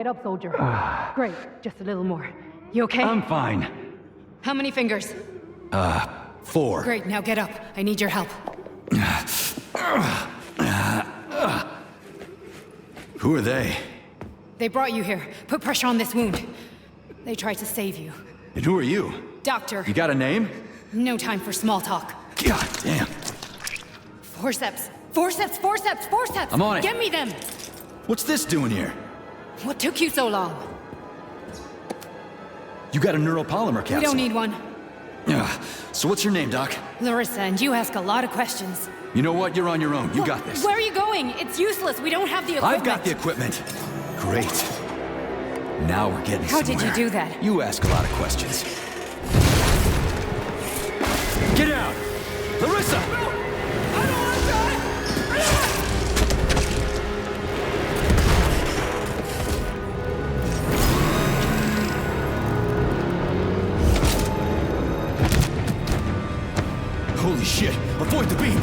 Get up, soldier. Great, just a little more. You okay? I'm fine. How many fingers? 4. Great, now get up. I need your help. Who are they? They brought you here. Put pressure on this wound. They tried to save you. And who are you? Doctor. You got a name? No time for small talk. God damn. Forceps! Forceps! Forceps! Forceps! I'm on it. Get me them! What's this doing here? What took you so long? You got a neuropolymer capsule. We don't need one. So what's your name, Doc? Larissa, and you ask a lot of questions. You know what? You're on your own. You got this. Where are you going? It's useless. We don't have the equipment. I've got the equipment. Great. Now we're getting How somewhere. did you do that? You ask a lot of questions. Get out! Larissa! I don't want to die! Holy shit! Avoid the beam!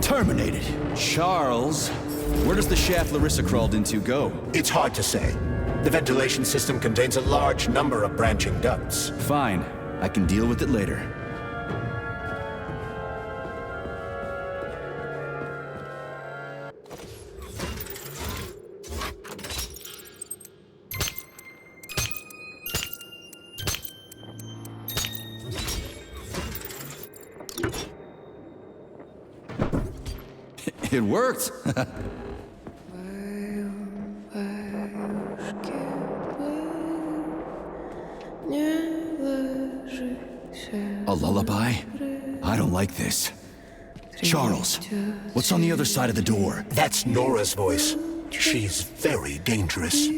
Terminated. Charles, where does the shaft Larissa crawled into go? It's hard to say. The ventilation system contains a large number of branching ducts. Fine. I can deal with it later. It worked! A lullaby? I don't like this. Charles, what's on the other side of the door? That's Nora's voice. She's very dangerous.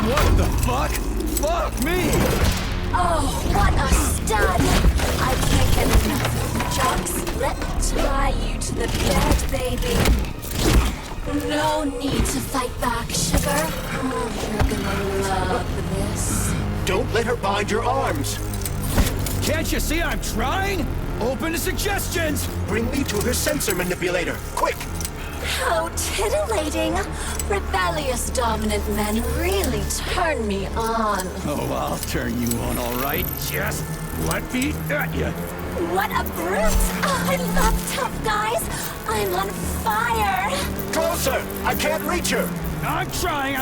What the fuck? Fuck me! Oh, what a stud! I can't get enough. Jocks, let me tie you to the bed, baby. No need to fight back, sugar. Oh, you're gonna love this. Don't let her bind your arms. Can't you see I'm trying? Open to suggestions! Bring me to her sensor manipulator, quick! How titillating. Rebellious dominant men really turn me on. Oh, I'll turn you on, all right. Just let me at you. What a brute! Oh, I love tough guys. I'm on fire. Closer! I can't reach her! I'm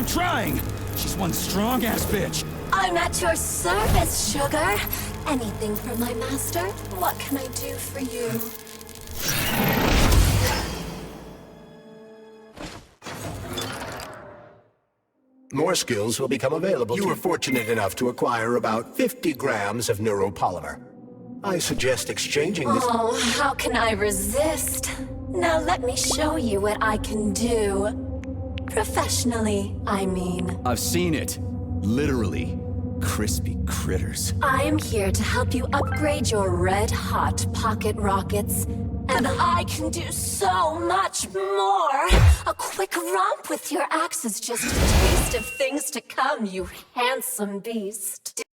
trying. She's one strong-ass bitch. I'm at your service, sugar. Anything for my master? What can I do for you? More skills will become available. You were fortunate enough to acquire about 50 grams of neuropolymer. I suggest exchanging this... Oh, how can I resist? Now let me show you what I can do. Professionally, I mean. I've seen it. Literally. Crispy critters. I am here to help you upgrade your red-hot pocket rockets. And I can do so much more! A quick romp with your axe is just a taste of things to come, you handsome beast.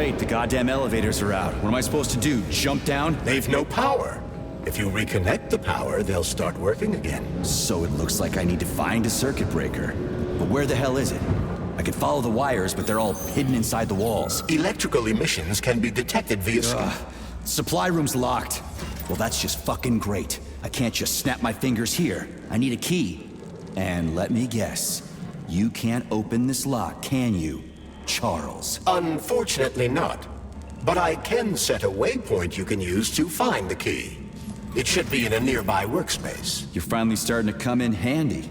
great, the goddamn elevators are out. What am I supposed to do, jump down? They've no power. If you reconnect the power, they'll start working again. So it looks like I need to find a circuit breaker. But where the hell is it? I could follow the wires, but they're all hidden inside the walls. Electrical emissions can be detected via scan. Supply room's locked. Well, that's just fucking great. I can't just snap my fingers here. I need a key. And let me guess, you can't open this lock, can you, Charles? Unfortunately not. But I can set a waypoint you can use to find the key. It should be in a nearby workspace. You're finally starting to come in handy.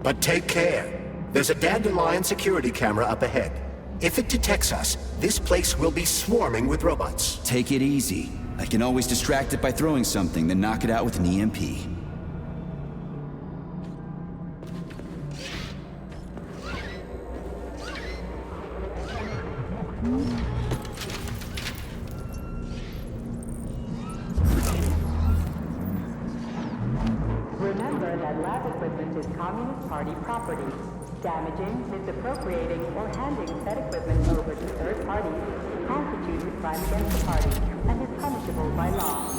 But take care. There's a dandelion security camera up ahead. If it detects us, this place will be swarming with robots. Take it easy. I can always distract it by throwing something, then knock it out with an EMP. Remember that lab equipment is Communist Party property. Damaging, misappropriating, or handing said equipment over to third parties constitutes a crime against the party and is punishable by law.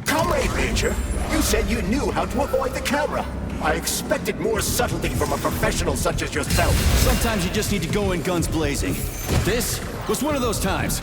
Comrade Major, you said you knew how to avoid the camera. I expected more subtlety from a professional such as yourself. Sometimes you just need to go in guns blazing. This was one of those times.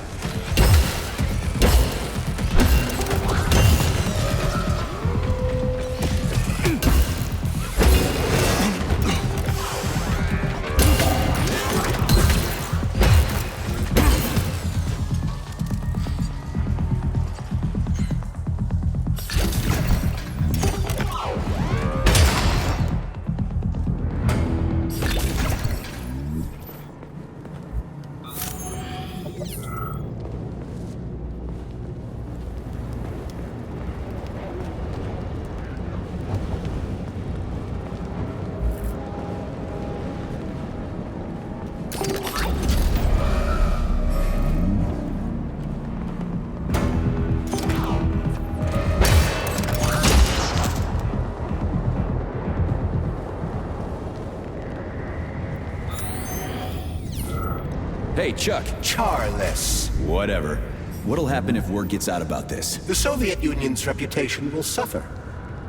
Hey, Chuck. Charles. Whatever. What'll happen if word gets out about this? The Soviet Union's reputation will suffer.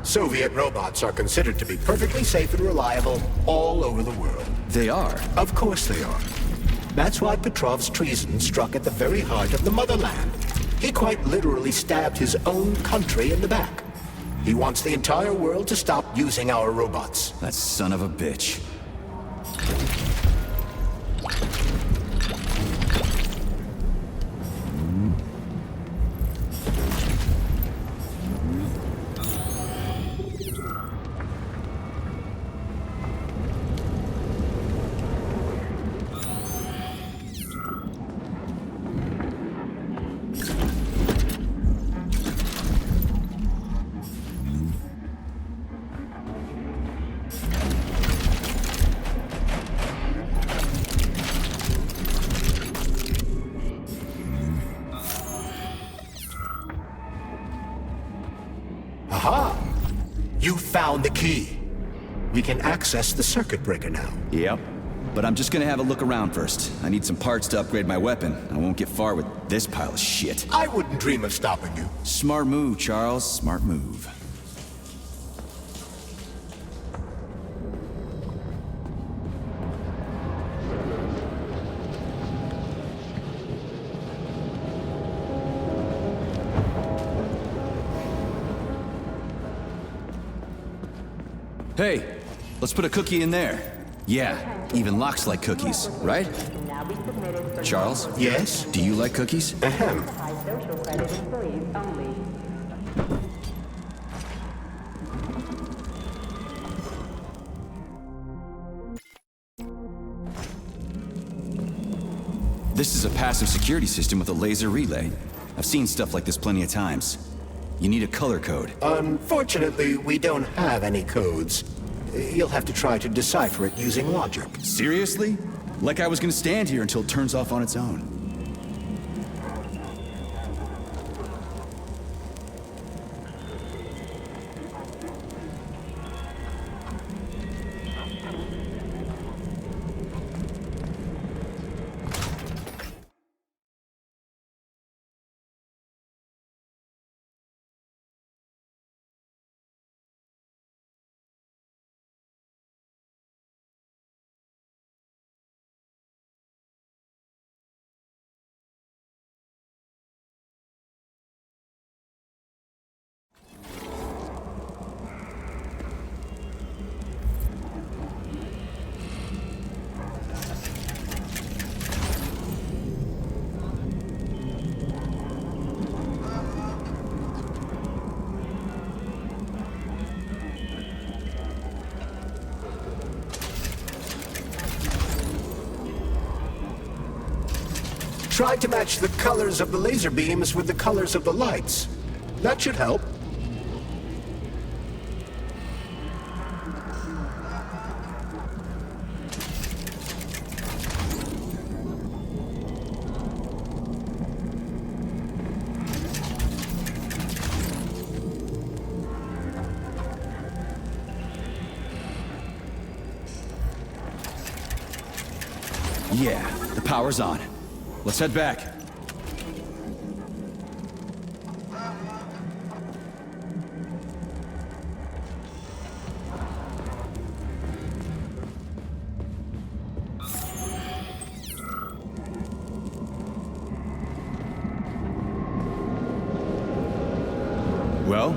Soviet robots are considered to be perfectly safe and reliable all over the world. They are. Of course they are. That's why Petrov's treason struck at the very heart of the motherland. He quite literally stabbed his own country in the back. He wants the entire world to stop using our robots. That son of a bitch. Aha! You found the key. We can access the circuit breaker now. Yep. But I'm just gonna have a look around first. I need some parts to upgrade my weapon. I won't get far with this pile of shit. I wouldn't dream of stopping you. Smart move, Charles. Smart move. Hey, let's put a cookie in there. Yeah, even locks like cookies, right? Now be submitted for Charles, Yes? do you like cookies? Ahem. high social credit employees only. This is a passive security system with a laser relay. I've seen stuff like this plenty of times. You need a color code. Unfortunately, we don't have any codes. You'll have to try to decipher it using logic. Seriously? Like I was gonna stand here until it turns off on its own. Try to match the colors of the laser beams with the colors of the lights. That should help. Yeah, the power's on. Let's head back. Well,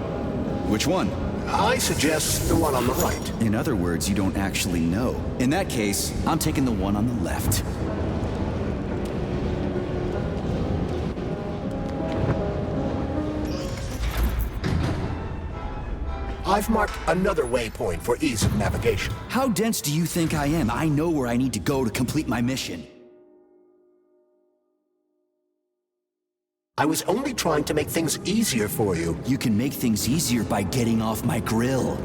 which one? I suggest the one on the right. In other words, you don't actually know. In that case, I'm taking the one on the left. I've marked another waypoint for ease of navigation. How dense do you think I am? I know where I need to go to complete my mission. I was only trying to make things easier for you. You can make things easier by getting off my grill.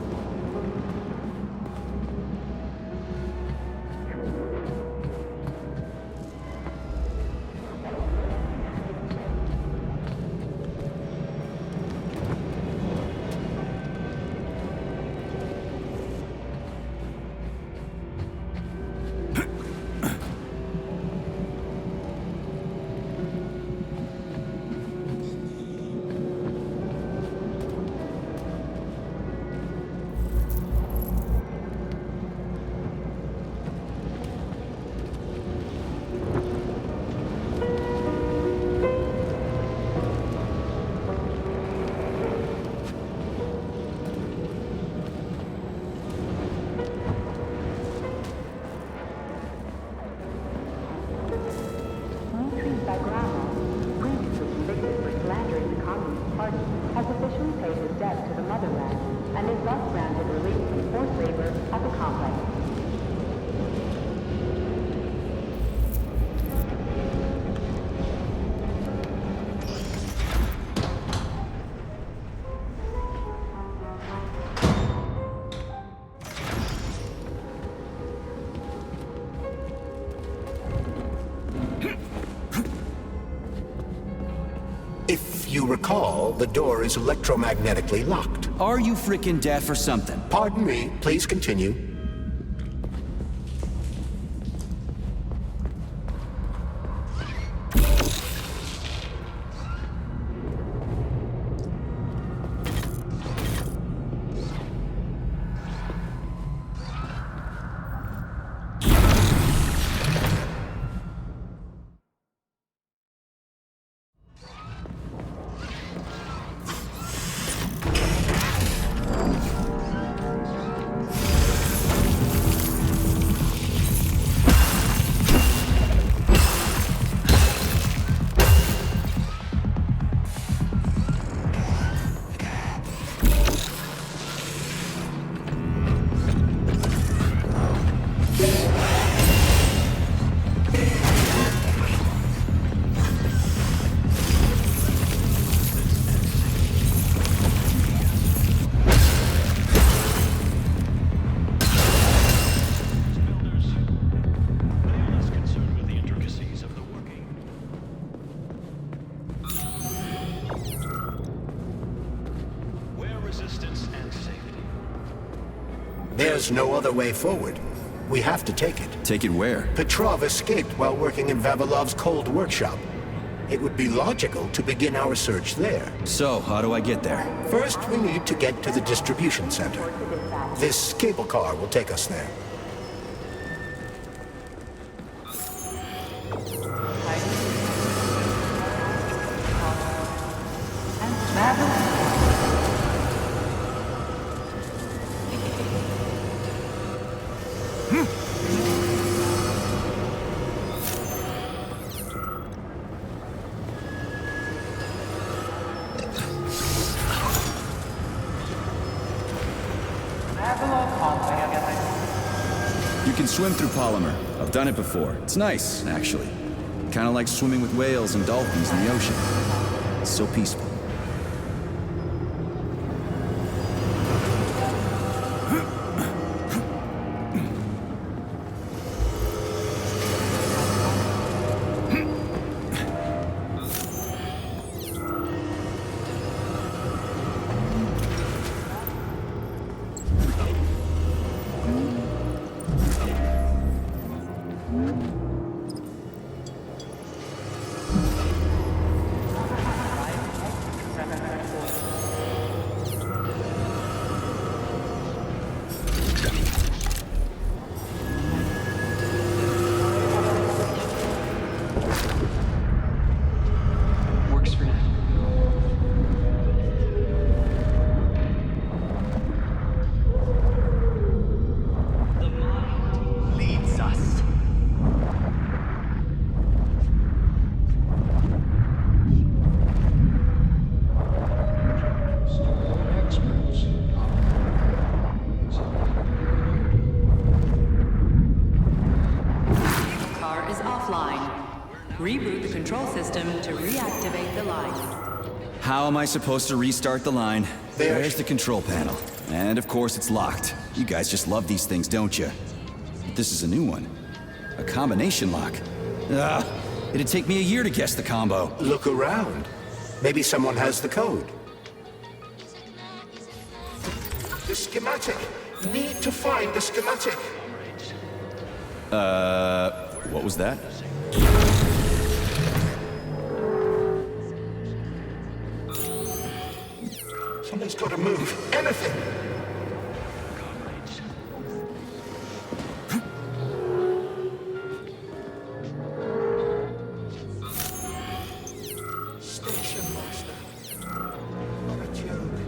has officially paid his debt to the motherland and is thus granted release from forced labor at the complex. If you recall, the door is electromagnetically locked. Are you frickin' deaf or something? Pardon me, please continue. There's no other way forward. We have to take it. Take it where? Petrov escaped while working in Vavilov's cold workshop. It would be logical to begin our search there. So, how do I get there? First, we need to get to the distribution center. This cable car will take us there. You can swim through polymer. I've done it before. It's nice, actually. Kind of like swimming with whales and dolphins in the ocean. It's so peaceful. Reboot the control system to reactivate the line. How am I supposed to restart the line? There's the control panel. And of course it's locked. You guys just love these things, don't you? This is a new one. A combination lock. It'd take me a year to guess the combo. Look around. Maybe someone has the code. The schematic. Need to find the schematic. What was that? Something's got to move. Anything. Station master. What a joke.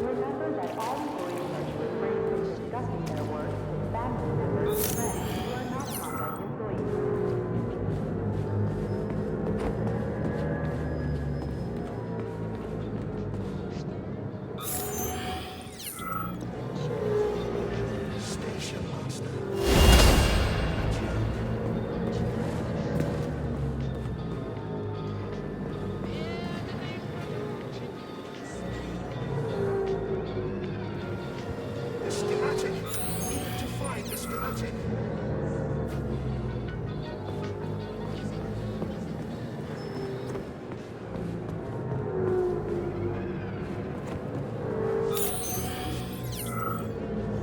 Remember that all employees are to refrain from discussing their work with family members and friends who are not contact employees. Station master. The schematic. Need to find the schematic.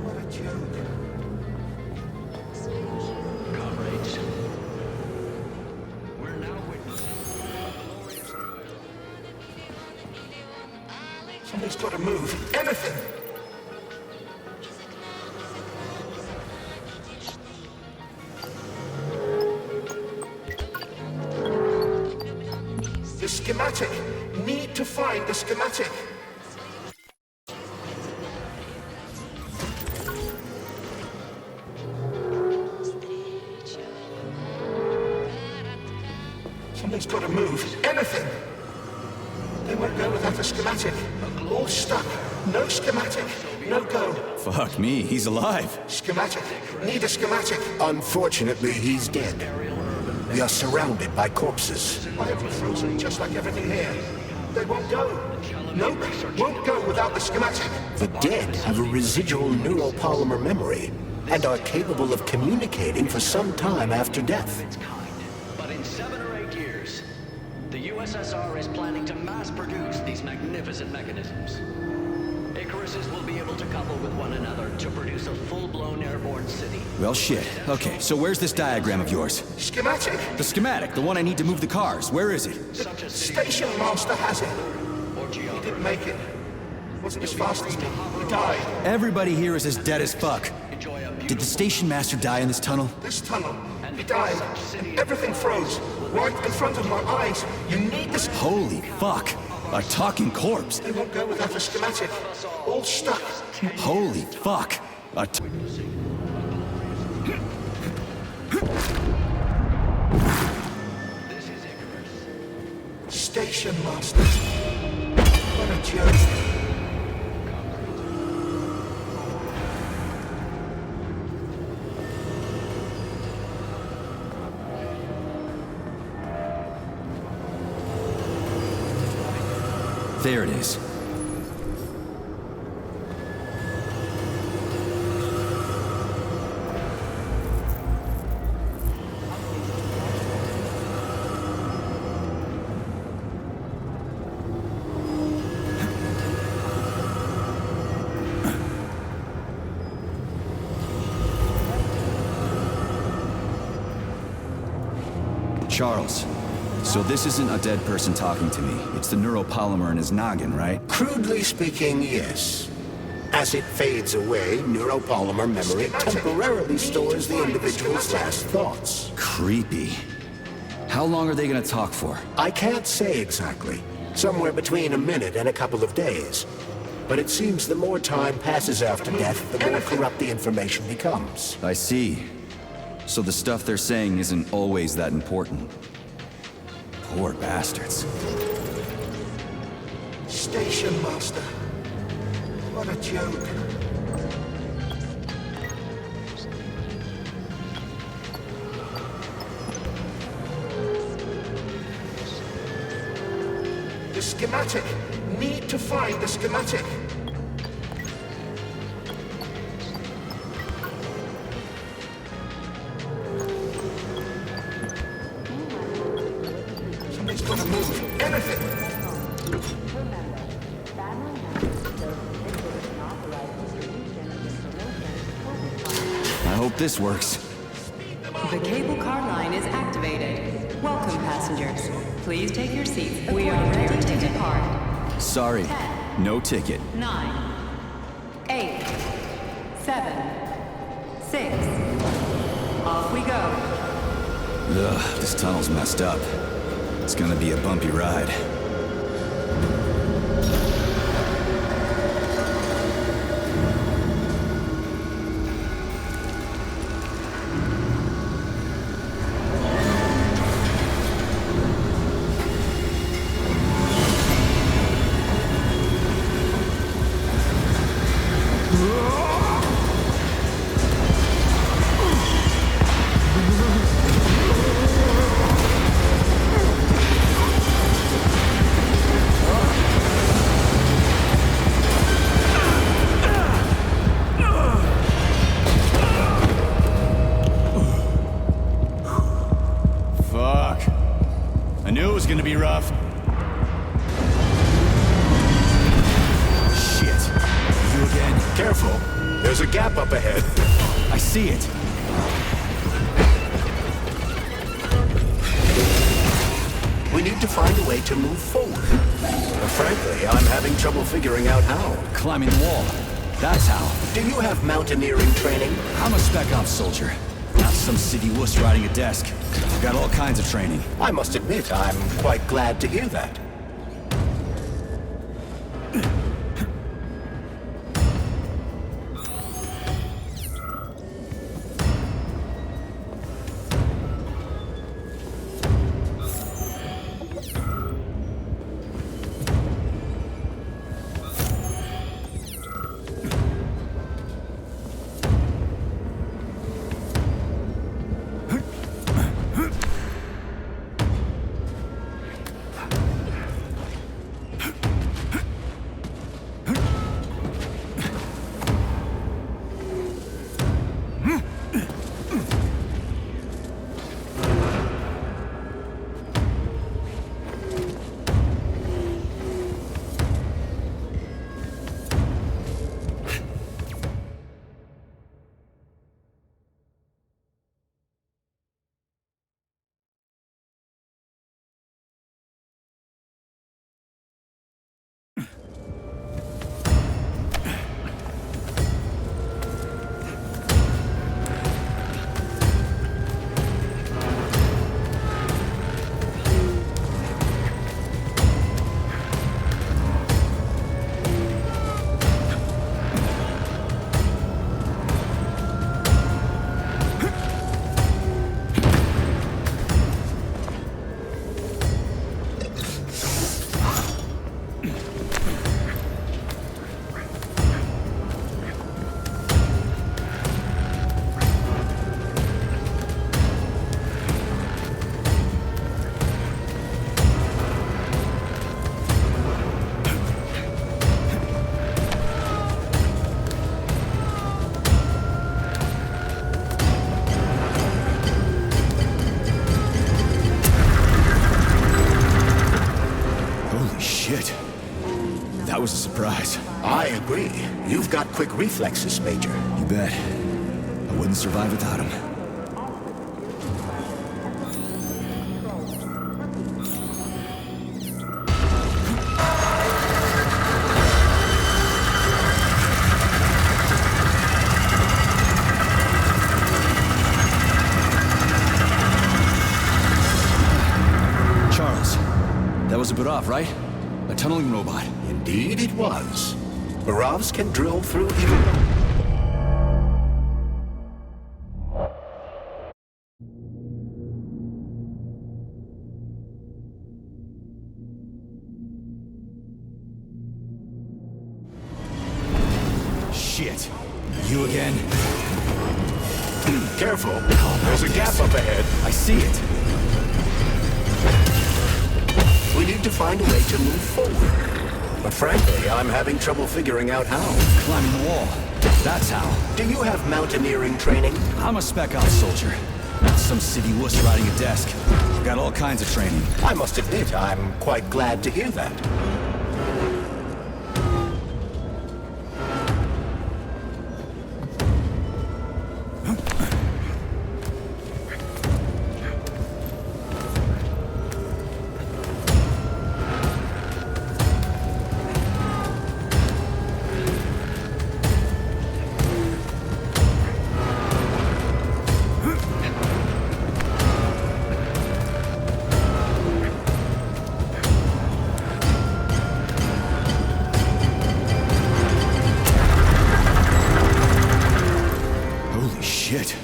What a joke. Comrades, we're now witnessing a glorious Something's got to move. Anything. The schematic. Need to find the schematic. Something's got to move. Anything. They won't go without a schematic. All stuck. No schematic. No go. Fuck me, he's alive. Schematic. Need a schematic. Unfortunately, he's dead. We are surrounded by corpses. Why have you frozen just like everything here? They won't go. Nope, won't go without the schematic. The dead have a residual neuropolymer memory and are capable of communicating for some time after death. But in 7 or 8 years, the USSR is planning to mass produce these magnificent mechanisms. Icaruses will be able to couple with one another to produce a full-blown airborne city. Well, shit. Okay, so where's this diagram of yours? Schematic. The schematic, the one I need to move the cars. Where is it? The station master has it. Or He geography. didn't make it. Wasn't as fast as me. He died. Everybody here is as dead as fuck. Enjoy a Did the station master die in this tunnel? This tunnel. He died. And everything froze. Right in front of my eyes. You need this. Holy fuck. A talking corpse. They won't go without a schematic. All stuck. Holy fuck. This is Icarus. Station master. What a joke. There it is. Charles, so this isn't a dead person talking to me. It's the neuropolymer in his noggin, right? Crudely speaking, yes. As it fades away, neuropolymer memory temporarily stores the individual's last thoughts. Creepy. How long are they gonna talk for? I can't say exactly. Somewhere between a minute and a couple of days. But it seems the more time passes after death, the more corrupt the information becomes. I see. So the stuff they're saying isn't always that important. Poor bastards. Station master. What a joke. The schematic. Need to find the schematic. Somebody's gotta move. Anything. I hope this works. The cable car line is activated. Welcome, passengers. Please take your seats. We are ready to depart. Sorry, no ticket. 9, 8, 7, 6. Off we go. Ugh, this tunnel's messed up. It's gonna be a bumpy ride. Fuck. I knew it was gonna be rough. Shit. You again? Careful. There's a gap up ahead. I see it. We need to find a way to move forward. But frankly, I'm having trouble figuring out how. Climbing the wall. That's how. Do you have mountaineering training? I'm a spec ops soldier. Not some city wuss riding a desk. I've got all kinds of training. I must admit, I'm quite glad to hear that. quick reflexes, Major. You bet. I wouldn't survive without him. Charles, that was a Barov, right? A tunneling robot. Indeed it was. Barovs can drill through even... Shit. You again? Careful, there's a gap up ahead. I see it. We need to find a way to move forward. But frankly, I'm having trouble figuring out how. Climbing the wall. That's how. Do you have mountaineering training? I'm a spec ops soldier. Not some city wuss riding a desk. Got all kinds of training. I must admit, I'm quite glad to hear that. Shit.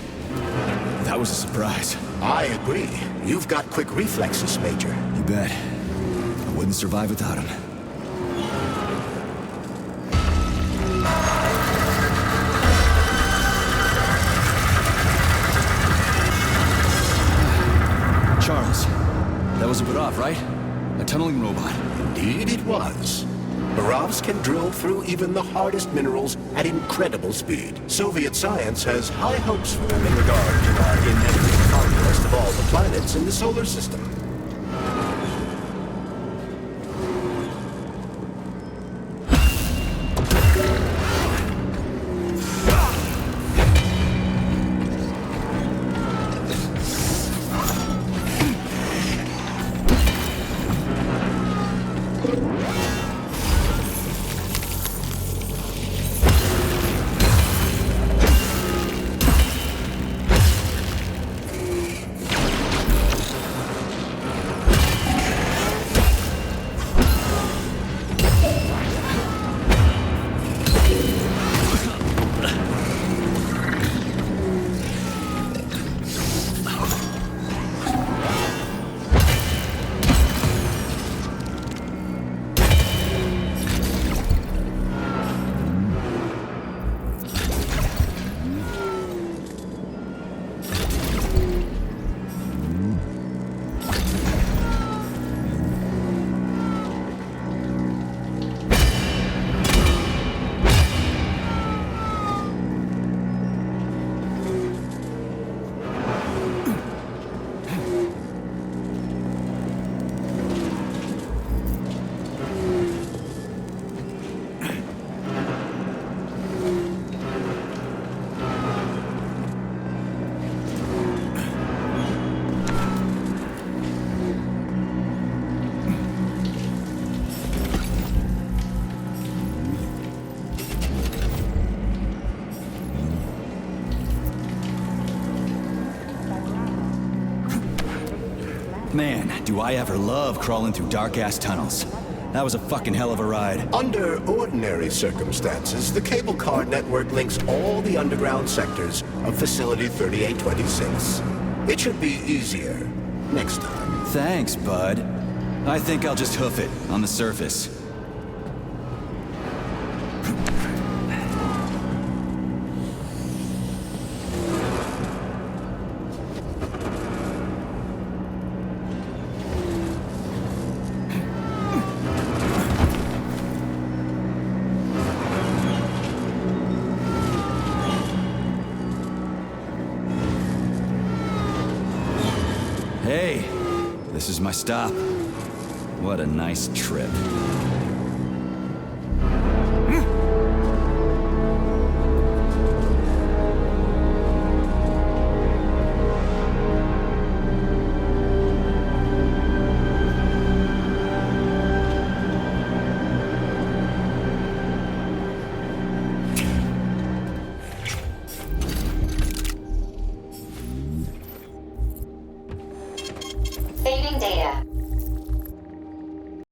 That was a surprise. I agree. You've got quick reflexes, Major. You bet. I wouldn't survive without him. Charles, that was a Barov, right? A tunneling robot. Indeed it was. Barovs can drill through even the hardest minerals at incredible speed. Soviet science has high hopes for them in regard to our inevitable conquest of all the planets in the solar system. Man, do I ever love crawling through dark-ass tunnels. That was a fucking hell of a ride. Under ordinary circumstances, the cable car network links all the underground sectors of Facility 3826. It should be easier next time. Thanks, bud. I think I'll just hoof it on the surface. Hey, this is my stop. What a nice trip.